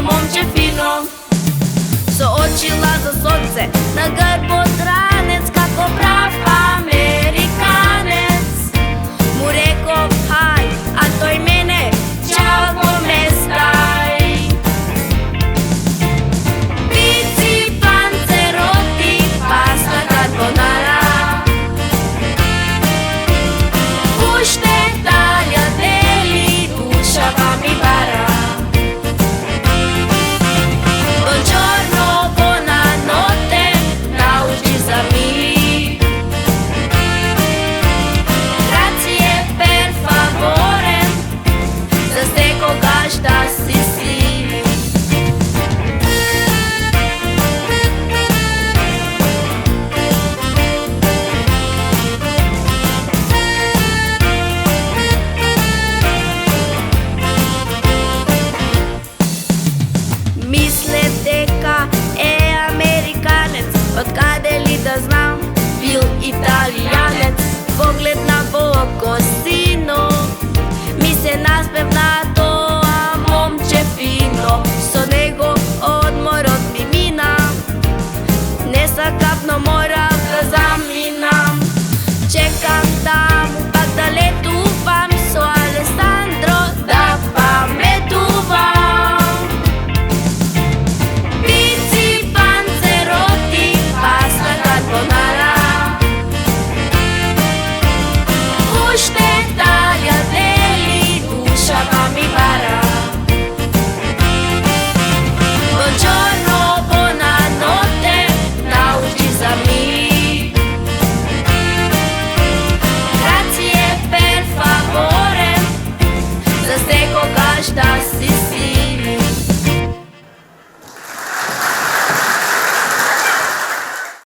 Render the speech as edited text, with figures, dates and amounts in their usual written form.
момче фино, со очила за сонце, на грбот ранец, како прав американец. Му реков хај, а тој мене чао поместај. Пици, панцероти, паста карбонара, уште таgliatelle, душава ми бара. Buongiorno, buonanotte, nauči za mi. Grazie per favore, za ste koga šta si si. Мисле дека е американец, од каде ли да знам, бил италијанец. Погледна во око сино, ми се наспевна